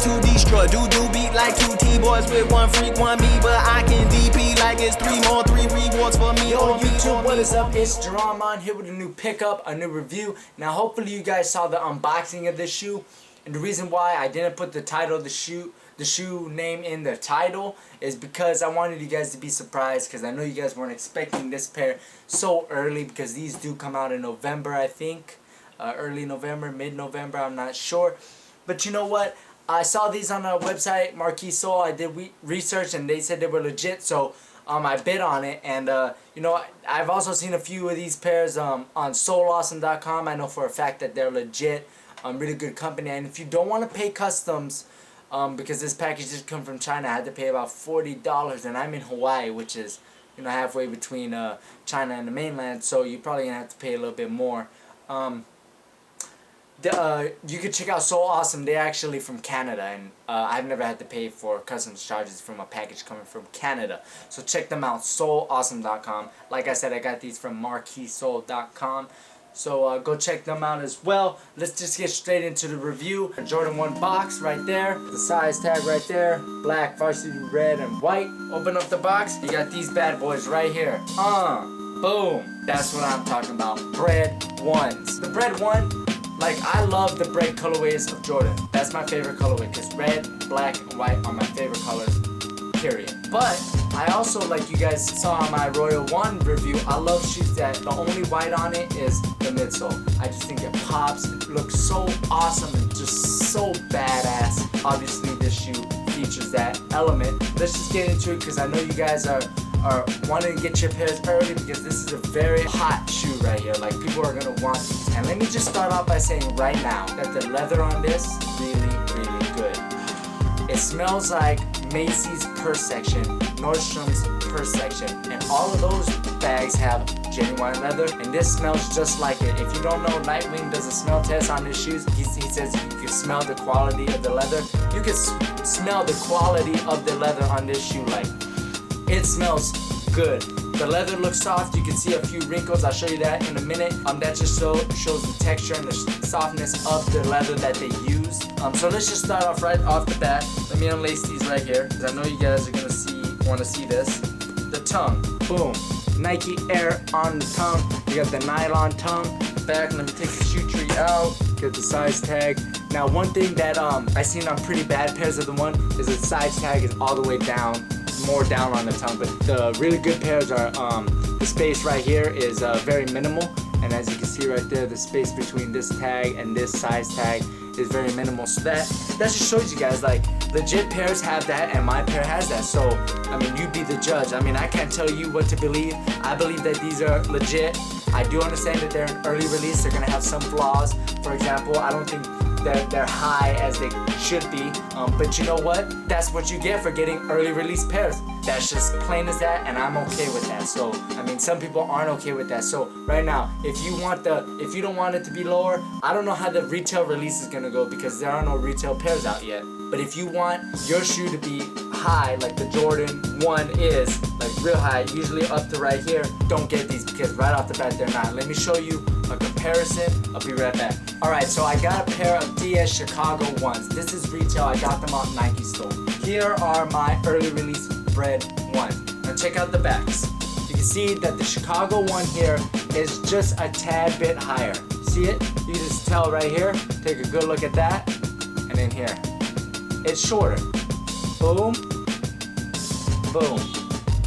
to destroy. Do beat like 2 T-boys with 1 freak, 1 me. But I can DP like it's 3 more, 3 rewards for me. Yo, YouTube, what is up? It's Jerome on here with a new pickup, a new review. Now, hopefully you guys saw the unboxing of this shoe. And the reason why I didn't put the title of the shoe name in the title is because I wanted you guys to be surprised, because I know you guys weren't expecting this pair so early, because these do come out in November, I think. Early November, mid-November, I'm not sure. But you know what? I saw these on a website, Marquee Soul. I did research and they said they were legit, so I bid on it. And you know, I've also seen a few of these pairs on SoulAwesome.com. I know for a fact that they're legit. Really good company. And if you don't want to pay customs, because this package just come from China, I had to pay about $40, and I'm in Hawaii, which is, you know, halfway between China and the mainland, so you're probably gonna have to pay a little bit more. You could check out Soul Awesome. They're actually from Canada, and I've never had to pay for customs charges from a package coming from Canada. So check them out, SoulAwesome.com. Like I said, I got these from MarqueeSoul.com. So go check them out as well. Let's just get straight into the review. A Jordan 1 box right there. The size tag right there. Black, varsity red, and white. Open up the box. You got these bad boys right here. Boom. That's what I'm talking about. Bred 1s. The Bred 1, like, I love the Bred colorways of Jordan. That's my favorite colorway, because red, black, and white are my favorite colors, period. But I also, like you guys saw on my Royal 1 review, I love shoes that the only white on it is the midsole. I just think it pops, it looks so awesome and just so badass. Obviously this shoe features that element. Let's just get into it, because I know you guys are wanting to get your pairs early, because this is a very hot shoe right here. Like, people are gonna want these. And let me just start off by saying right now that the leather on this really, really good. It smells like Macy's purse section, Nordstrom's purse section, and all of those bags have genuine leather, and this smells just like it. If you don't know, Nightwing does a smell test on his shoes. He says you can smell the quality of the leather. You can smell the quality of the leather on this shoe. Like, it smells good. The leather looks soft. You can see a few wrinkles. I'll show you that in a minute. That just shows the texture and the softness of the leather that they use. So let's just start off right off the bat. Let me unlace these right here, because I know you guys are gonna want to see this. The tongue, boom. Nike Air on the tongue. You got the nylon tongue. Back, let me take the shoe tree out. Get the size tag. Now, one thing that I seen on pretty bad pairs of the one is the size tag is all the way down, more down on the tongue. But the really good pairs are the space right here is very minimal, and as you can see right there, the space between this tag and this size tag is very minimal. So that just shows you guys, like, legit pairs have that, and my pair has that. So I mean, you be the judge. I mean, I can't tell you what to believe. I believe that these are legit. I do understand that they're an early release. They're gonna have some flaws. For example, I don't think they're high as they should be, but you know what? That's what you get for getting early release pairs. That's just plain as that, and I'm okay with that. So I mean, some people aren't okay with that. So right now, if you don't want it to be lower, I don't know how the retail release is gonna go, because there are no retail pairs out yet. But if you want your shoe to be high, like the Jordan 1 is, like real high, usually up to right here, don't get these, because right off the bat they're not. Let me show you a comparison. I'll be right back. Alright, so I got a pair of DS Chicago 1s. This is retail. I got them on Nike store. Here are my early release Bred 1s. Now check out the backs. You can see that the Chicago 1 here is just a tad bit higher. See it? You can just tell right here. Take a good look at that. And then here. It's shorter. Boom. Boom.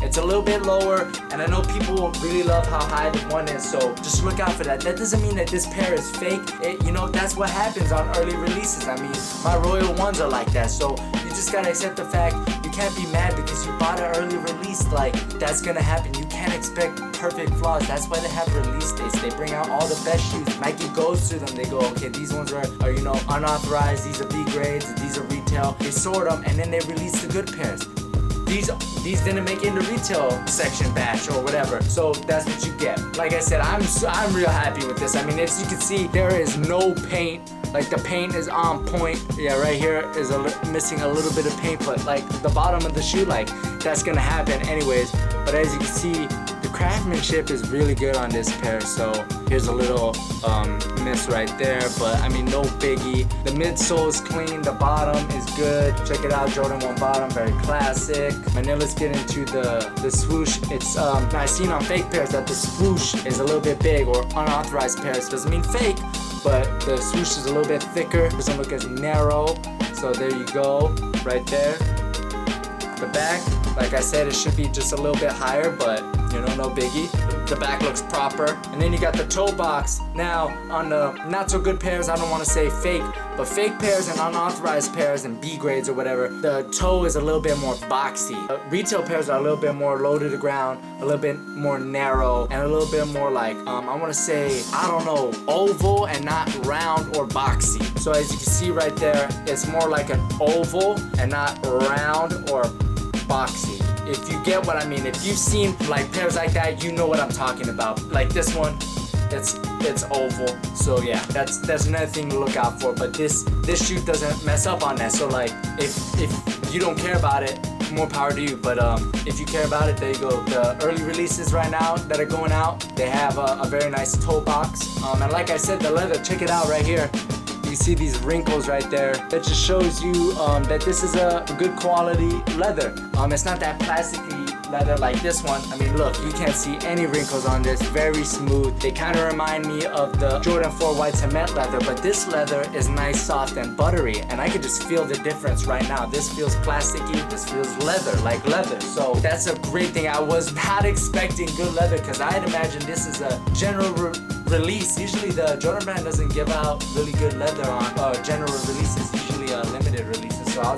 It's a little bit lower, and I know people really love how high the one is, so just look out for that. That doesn't mean that this pair is fake. You know, that's what happens on early releases. I mean, my Royal 1s are like that, so you just gotta accept the fact. You can't be mad because you bought an early release. Like, that's gonna happen. You can't expect perfect flaws. That's why they have release dates. They bring out all the best shoes. Nike goes through them. They go, okay, these ones are you know, unauthorized. These are B grades. These are retail. They sort them, and then they release the good pairs. These didn't make it in the retail section batch or whatever, so that's what you get. Like I said, I'm real happy with this. I mean, as you can see, there is no paint Like the paint is on point. Yeah, right here is missing a little bit of paint, but like the bottom of the shoe, like that's gonna happen anyways. But as you can see, the craftsmanship is really good on this pair. So here's a little miss right there, but I mean, no biggie. The midsole is clean, the bottom is good. Check it out, Jordan 1 bottom, very classic. And then let's get into the swoosh. It's I've seen on fake pairs that the swoosh is a little bit big, or unauthorized pairs. Doesn't mean fake, but the swoosh is a little bit thicker. Doesn't look as narrow. So there you go, right there. The back, like I said, it should be just a little bit higher, but you know, no biggie. The back looks proper. And then you got the toe box. Now, on the not so good pairs, I don't want to say fake, but fake pairs and unauthorized pairs and B grades or whatever, the toe is a little bit more boxy. Retail pairs are a little bit more low to the ground, a little bit more narrow, and a little bit more like, I want to say, I don't know, oval and not round or boxy. So as you can see right there, it's more like an oval and not round or boxy. If you get what I mean, if you've seen like pairs like that, you know what I'm talking about. Like this one, it's oval. So yeah, that's another thing to look out for. But this shoe doesn't mess up on that. So like if you don't care about it, more power to you. But if you care about it, there you go. The early releases right now that are going out, they have a very nice toe box. And like I said, the leather, check it out right here. You see these wrinkles right there. That just shows you that this is a good quality leather. It's not that plasticky leather like this one. I mean, look, you can't see any wrinkles on this. Very smooth. They kind of remind me of the Jordan 4 white cement leather, but this leather is nice, soft, and buttery, and I could just feel the difference right now. This feels plasticky. This feels leather, like leather. So that's a great thing. I was not expecting good leather because I had imagined this is a general release. Usually the Jordan brand doesn't give out really good leather on general releases, usually limited releases. So I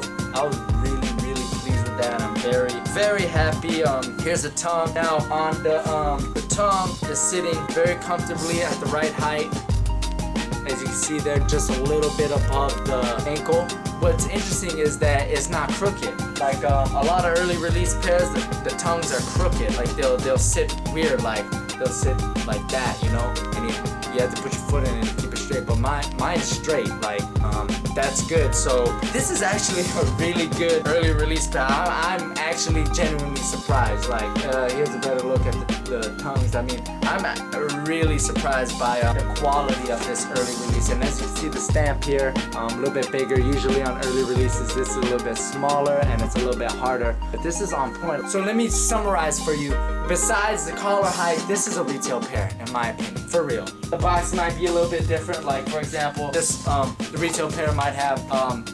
was really pleased with that. I'm very happy. Here's the tongue. Now on the tongue is sitting very comfortably at the right height. As you can see, they're just a little bit above the ankle. What's interesting is that it's not crooked. Like a lot of early release pairs, the tongues are crooked. Like they'll sit weird, like they'll sit like that, you know. And you have to put your foot in it and keep it straight. But mine's straight. Like that's good. So this is actually a really good early release pair. I'm actually genuinely surprised. Like here's a better look at the tongues. I mean, I'm really surprised by the quality of this early release. And as you can see, the stamp here, a little bit bigger. Usually on early releases, this is a little bit smaller and it's a little bit harder. But this is on point. So let me summarize for you. Besides the collar height, this is a retail pair, in my opinion, for real. The box might be a little bit different. Like for example, this the retail pair might have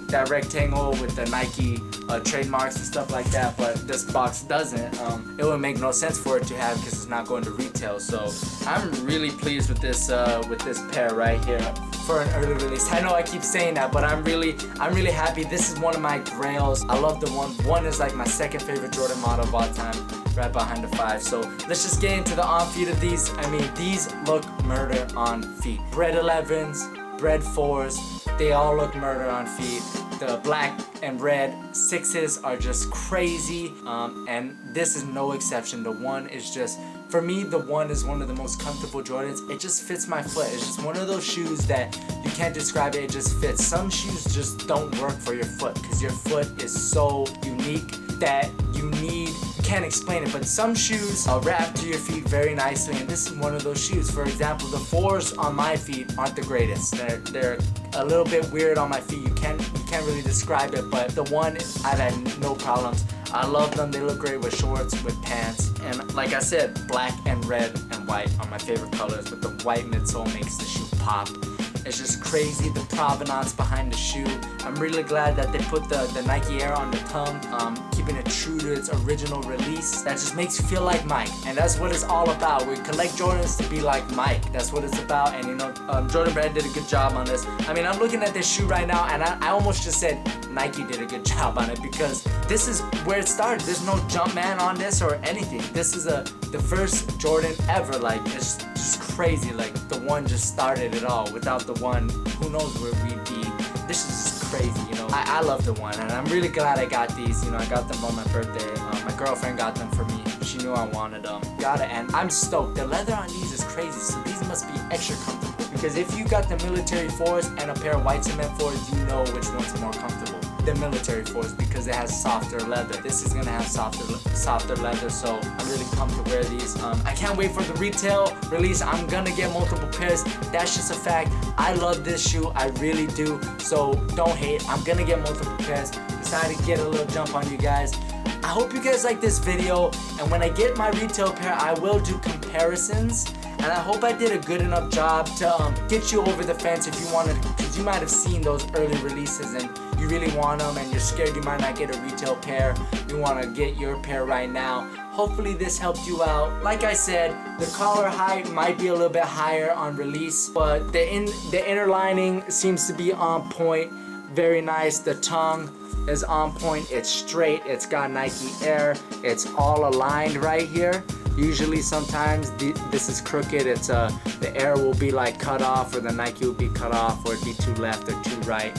that rectangle with the Nike trademarks and stuff like that, but this box doesn't. It would make no sense for it to have because it's not going to retail. So I'm really pleased with this pair right here for an early release. I know I keep saying that, but I'm really happy. This is one of my grails. I love the one. One is like my second favorite Jordan model of all time, right behind the 5. So let's just get into the on feet of these. I mean, these look murder on feet. Bred 11s, Bred 4s, they all look murder on feet. The black and red 6s are just crazy, and this is no exception. The one is just, for me, the one is one of the most comfortable Jordans. It just fits my foot. It's just one of those shoes that you can't describe it, it just fits. Some shoes just don't work for your foot because your foot is so unique that you can't explain it, but some shoes wrap to your feet very nicely, and this is one of those shoes. For example, the 4s on my feet aren't the greatest. They're a little bit weird on my feet. You can't really describe it, but the one I've had no problems. I love them. They look great with shorts, with pants, and like I said, black and red and white are my favorite colors, but the white midsole makes the shoe pop. It's just crazy, the provenance behind the shoe. I'm really glad that they put the Nike Air on the tongue, keeping it true to its original release. That just makes you feel like Mike, and that's what it's all about. We collect Jordans to be like Mike. That's what it's about, and you know, Jordan Bred did a good job on this. I mean, I'm looking at this shoe right now, and I almost just said Nike did a good job on it because this is where it started. There's no Jumpman on this or anything. This is the first Jordan ever. Like, it's just crazy. Like, the one just started it all. Without the one, who knows where we'd be. This is just crazy, you know. I love the one, and I'm really glad I got these. You know, I got them on my birthday. My girlfriend got them for me. She knew I wanted them. Got it, and I'm stoked. The leather on these is crazy, so these must be extra comfortable. Because if you got the military fours and a pair of white cement fours, you know which one's more comfortable. The military fours, because it has softer leather. This is gonna have softer leather, so I'm really pumped to wear these. I can't wait for the retail release. I'm gonna get multiple pairs. That's just a fact. I love this shoe, I really do. So don't hate. I'm gonna get multiple pairs. Decided to get a little jump on you guys. I hope you guys like this video, and when I get my retail pair, I will do comparisons. And I hope I did a good enough job to get you over the fence if you wanted, because you might have seen those early releases and you really want them and you're scared you might not get a retail pair. You want to get your pair right now. Hopefully this helped you out. Like I said, the collar height might be a little bit higher on release, but the inner lining seems to be on point. Very nice. The tongue is on point. It's straight. It's got Nike Air. It's all aligned right here. Usually sometimes this is crooked. It's the air will be like cut off, or the Nike will be cut off, or it'd be too left or too right.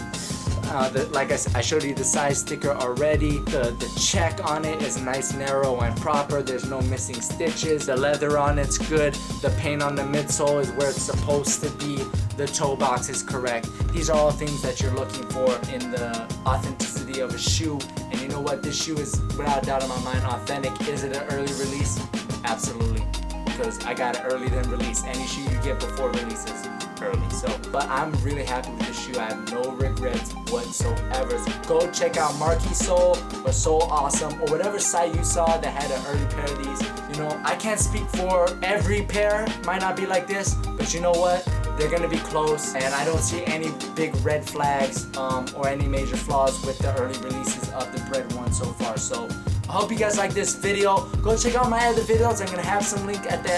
Like I said, I showed you the size sticker already. The check on it is nice, narrow, and proper. There's no missing stitches. The leather on it's good. The paint on the midsole is where it's supposed to be. The toe box is correct. These are all things that you're looking for in the authenticity of a shoe. And you know what? This shoe is, without a doubt in my mind, authentic. Is it an early release? Absolutely. Because I got it early than release. Any shoe you get before release is early. So, but I'm really happy with this shoe. I have no regrets whatsoever. So go check out Marquee Sole or Sole Awesome or whatever site you saw that had an early pair of these. You know, I can't speak for every pair. Might not be like this, but you know what? They're gonna be close, and I don't see any big red flags or any major flaws with the early releases of the Bred one so far. So I hope you guys like this video. Go check out my other videos. I'm gonna have some link at the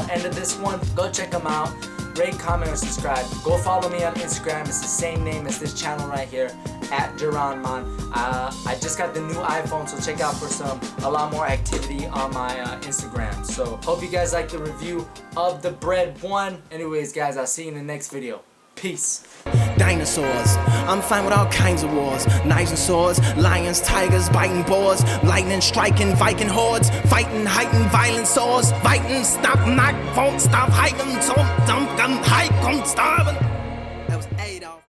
end of this one. Go check them out. Rate, comment, or subscribe. Go follow me on Instagram. It's the same name as this channel right here, @JeronMon. I just got the new iPhone, so check out for a lot more activity on my Instagram. So hope you guys like the review of the Bred one. Anyways, guys, I'll see you in the next video. Peace. Dinosaurs, I'm fine with all kinds of wars. Knives and swords, lions, tigers, biting boars, lightning striking Viking hordes, fighting, heightened violent swords, fighting, stop, knock, won't stop, heighten, dump, hike, starving. That was 8 off.